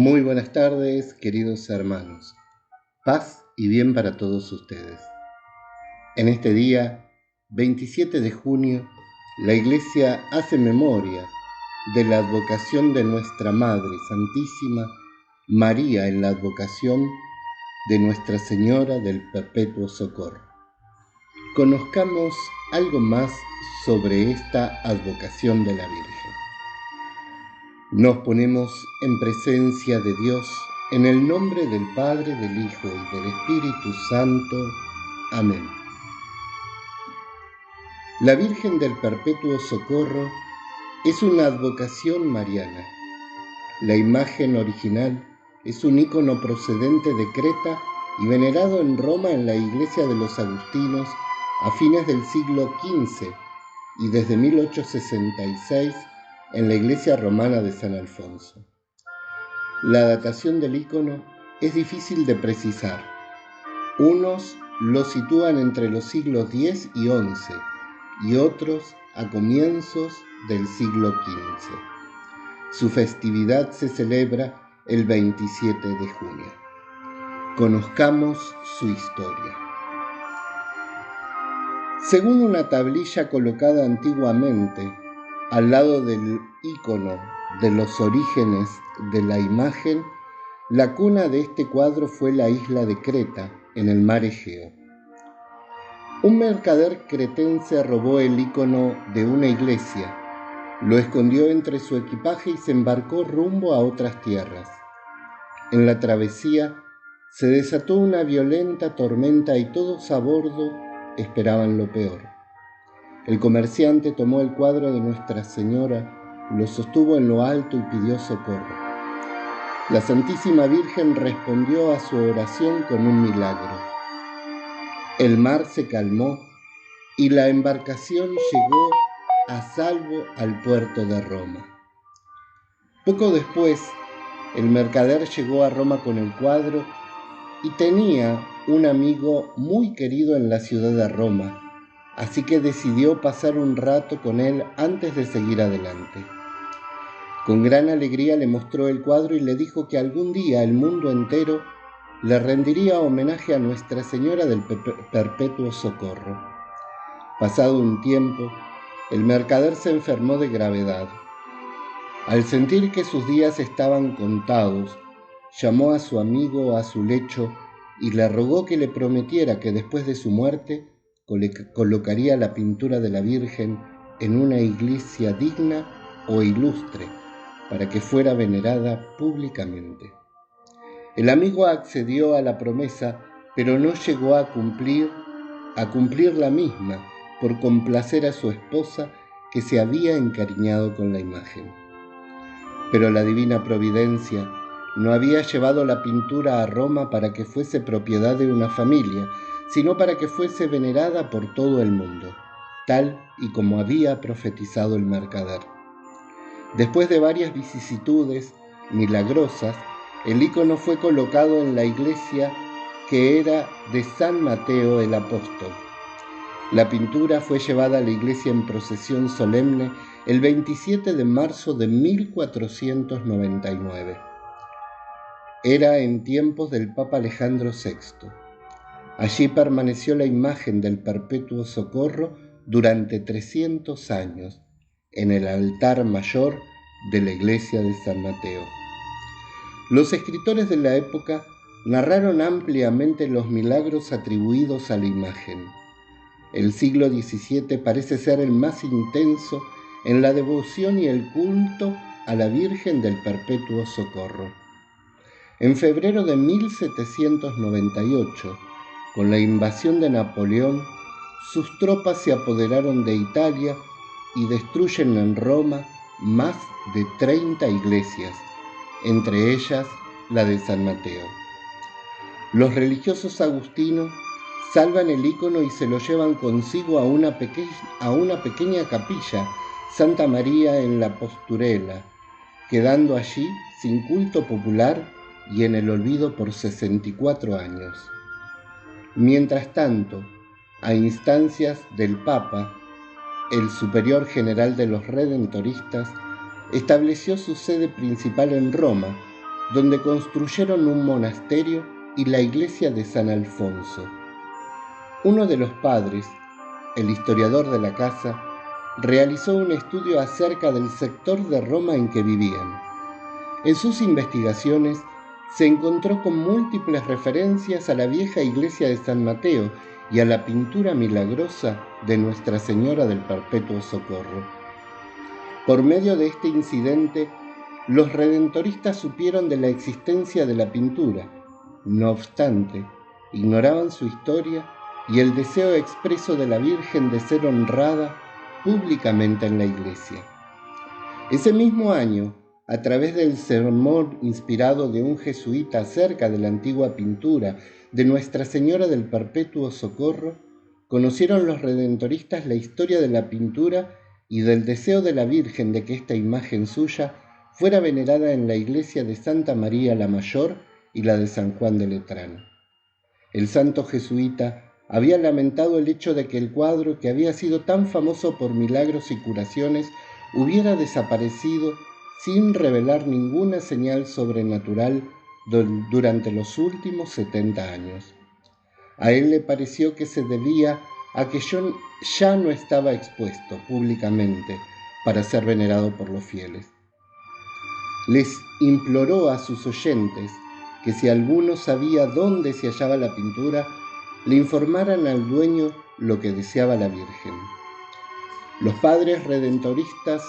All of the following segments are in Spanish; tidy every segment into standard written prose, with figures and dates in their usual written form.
Muy buenas tardes, queridos hermanos. Paz y bien para todos ustedes. En este día, 27 de junio, la Iglesia hace memoria de la advocación de nuestra Madre Santísima María en la advocación de Nuestra Señora del Perpetuo Socorro. Conozcamos algo más sobre esta advocación de la Virgen. Nos ponemos en presencia de Dios, en el nombre del Padre, del Hijo y del Espíritu Santo. Amén. La Virgen del Perpetuo Socorro es una advocación mariana. La imagen original es un ícono procedente de Creta y venerado en Roma en la iglesia de los agustinos a fines del siglo XV y desde 1866 en la iglesia romana de San Alfonso. La datación del ícono es difícil de precisar. Unos lo sitúan entre los siglos X y XI y otros a comienzos del siglo XV. Su festividad se celebra el 27 de junio. Conozcamos su historia. Según una tablilla colocada antiguamente al lado del ícono de los orígenes de la imagen, la cuna de este cuadro fue la isla de Creta, en el mar Egeo. Un mercader cretense robó el ícono de una iglesia, lo escondió entre su equipaje y se embarcó rumbo a otras tierras. En la travesía se desató una violenta tormenta y todos a bordo esperaban lo peor. El comerciante tomó el cuadro de Nuestra Señora, lo sostuvo en lo alto y pidió socorro. La Santísima Virgen respondió a su oración con un milagro. El mar se calmó y la embarcación llegó a salvo al puerto de Roma. Poco después, el mercader llegó a Roma con el cuadro y tenía un amigo muy querido en la ciudad de Roma, así que decidió pasar un rato con él antes de seguir adelante. Con gran alegría le mostró el cuadro y le dijo que algún día el mundo entero le rendiría homenaje a Nuestra Señora del Perpetuo Socorro. Pasado un tiempo, el mercader se enfermó de gravedad. Al sentir que sus días estaban contados, llamó a su amigo a su lecho y le rogó que le prometiera que después de su muerte colocaría la pintura de la Virgen en una iglesia digna o ilustre para que fuera venerada públicamente. El amigo accedió a la promesa, pero no llegó a cumplir la misma por complacer a su esposa que se había encariñado con la imagen. Pero la divina providencia no había llevado la pintura a Roma para que fuese propiedad de una familia, sino para que fuese venerada por todo el mundo, tal y como había profetizado el mercader. Después de varias vicisitudes milagrosas, el ícono fue colocado en la iglesia que era de San Mateo el Apóstol. La pintura fue llevada a la iglesia en procesión solemne el 27 de marzo de 1499. Era en tiempos del Papa Alejandro VI. Allí permaneció la imagen del Perpetuo Socorro durante 300 años, en el altar mayor de la iglesia de San Mateo. Los escritores de la época narraron ampliamente los milagros atribuidos a la imagen. El siglo XVII parece ser el más intenso en la devoción y el culto a la Virgen del Perpetuo Socorro. En febrero de 1798, con la invasión de Napoleón, sus tropas se apoderaron de Italia y destruyen en Roma más de 30 iglesias, entre ellas la de San Mateo. Los religiosos agustinos salvan el ícono y se lo llevan consigo a una pequeña capilla, Santa María en la Posturela, quedando allí sin culto popular y en el olvido por 64 años. Mientras tanto, a instancias del Papa, el superior general de los redentoristas estableció su sede principal en Roma donde construyeron un monasterio y la iglesia de San Alfonso. Uno de los padres, el historiador de la casa, realizó un estudio acerca del sector de Roma en que vivían. En sus investigaciones se encontró con múltiples referencias a la vieja iglesia de San Mateo y a la pintura milagrosa de Nuestra Señora del Perpetuo Socorro. Por medio de este incidente, los redentoristas supieron de la existencia de la pintura. No obstante, ignoraban su historia y el deseo expreso de la Virgen de ser honrada públicamente en la iglesia. Ese mismo año, a través del sermón inspirado de un jesuita acerca de la antigua pintura de Nuestra Señora del Perpetuo Socorro, conocieron los redentoristas la historia de la pintura y del deseo de la Virgen de que esta imagen suya fuera venerada en la iglesia de Santa María la Mayor y la de San Juan de Letrán. El santo jesuita había lamentado el hecho de que el cuadro, que había sido tan famoso por milagros y curaciones, hubiera desaparecido sin revelar ninguna señal sobrenatural durante los últimos 70 años. A él le pareció que se debía a que ya no estaba expuesto públicamente para ser venerado por los fieles. Les imploró a sus oyentes que si alguno sabía dónde se hallaba la pintura, le informaran al dueño lo que deseaba la Virgen. Los padres redentoristas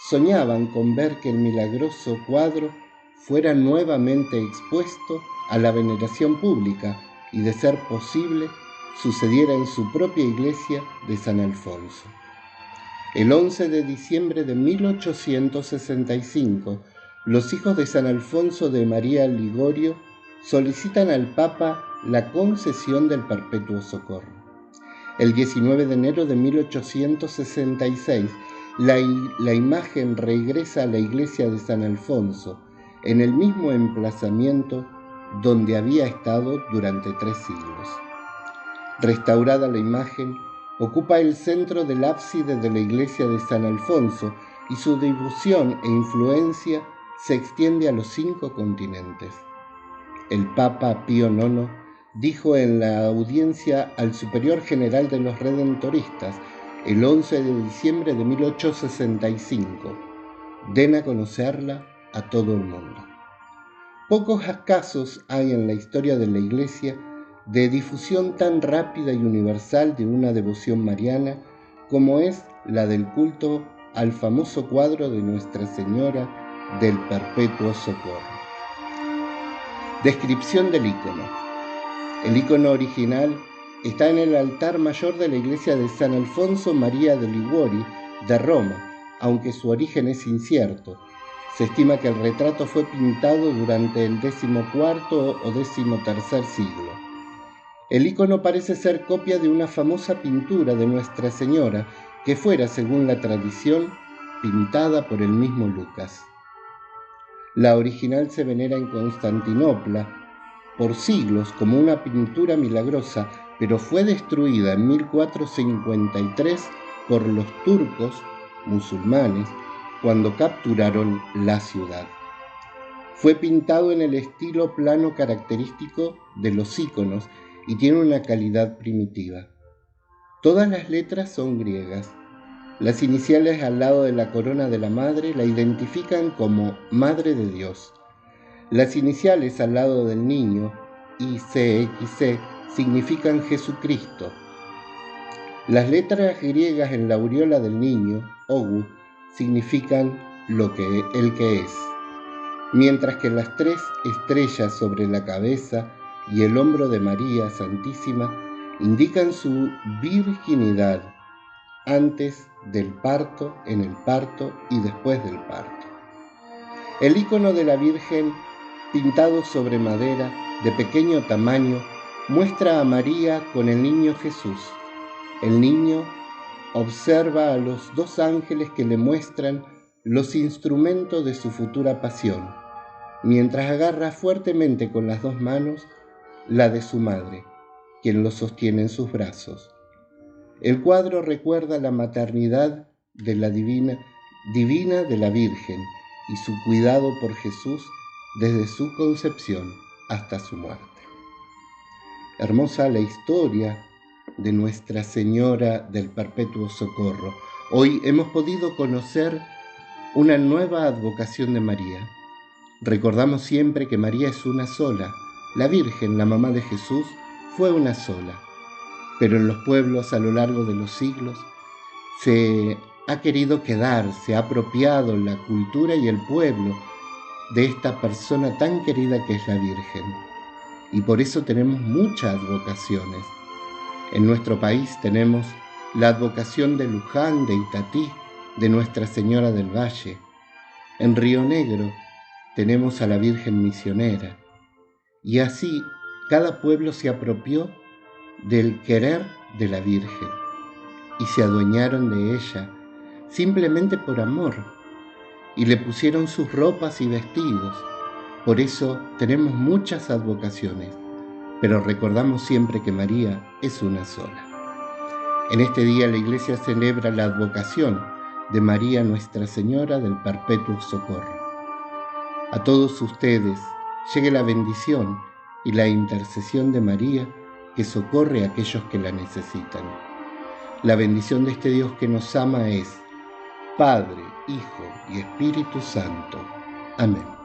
soñaban con ver que el milagroso cuadro fuera nuevamente expuesto a la veneración pública y, de ser posible, sucediera en su propia iglesia de San Alfonso. El 11 de diciembre de 1865, los hijos de San Alfonso de María Ligorio solicitan al Papa la concesión del Perpetuo Socorro. El 19 de enero de 1866, la imagen regresa a la iglesia de San Alfonso, en el mismo emplazamiento donde había estado durante 3 siglos. Restaurada la imagen, ocupa el centro del ábside de la iglesia de San Alfonso y su difusión e influencia se extiende a los 5 continentes. El Papa Pío IX dijo en la audiencia al superior general de los redentoristas el 11 de diciembre de 1865: den a conocerla a todo el mundo. Pocos casos hay en la historia de la Iglesia de difusión tan rápida y universal de una devoción mariana como es la del culto al famoso cuadro de Nuestra Señora del Perpetuo Socorro. Descripción del ícono. El ícono original está en el altar mayor de la iglesia de San Alfonso María de Liguori de Roma, aunque su origen es incierto. Se estima que el retrato fue pintado durante el XIV o XIII siglo. El ícono parece ser copia de una famosa pintura de Nuestra Señora que fuera, según la tradición, pintada por el mismo Lucas. La original se venera en Constantinopla por siglos como una pintura milagrosa, pero fue destruida en 1453 por los turcos musulmanes cuando capturaron la ciudad. Fue pintado en el estilo plano característico de los íconos y tiene una calidad primitiva. Todas las letras son griegas. Las iniciales al lado de la corona de la madre la identifican como Madre de Dios. Las iniciales al lado del niño, ICXC, significan Jesucristo. Las letras griegas en la aureola del niño, Ogu, significan el que es, mientras que las 3 estrellas sobre la cabeza y el hombro de María Santísima indican su virginidad antes del parto, en el parto y después del parto. El icono de la Virgen, pintado sobre madera de pequeño tamaño, muestra a María con el niño Jesús. El niño observa a los 2 ángeles que le muestran los instrumentos de su futura pasión, mientras agarra fuertemente con las 2 manos la de su madre, quien lo sostiene en sus brazos. El cuadro recuerda la maternidad de la divina de la Virgen y su cuidado por Jesús desde su concepción hasta su muerte. Hermosa la historia de Nuestra Señora del Perpetuo Socorro. Hoy hemos podido conocer una nueva advocación de María. Recordamos siempre que María es una sola. La Virgen, la mamá de Jesús, fue una sola. Pero en los pueblos a lo largo de los siglos se ha querido quedar, se ha apropiado la cultura y el pueblo de esta persona tan querida que es la Virgen. Y por eso tenemos muchas advocaciones. En nuestro país tenemos la advocación de Luján, de Itatí, de Nuestra Señora del Valle. En Río Negro tenemos a la Virgen Misionera. Y así cada pueblo se apropió del querer de la Virgen y se adueñaron de ella simplemente por amor y le pusieron sus ropas y vestidos. Por eso tenemos muchas advocaciones, pero recordamos siempre que María es una sola. En este día la Iglesia celebra la advocación de María Nuestra Señora del Perpetuo Socorro. A todos ustedes llegue la bendición y la intercesión de María, que socorre a aquellos que la necesitan. La bendición de este Dios que nos ama es Padre, Hijo y Espíritu Santo. Amén.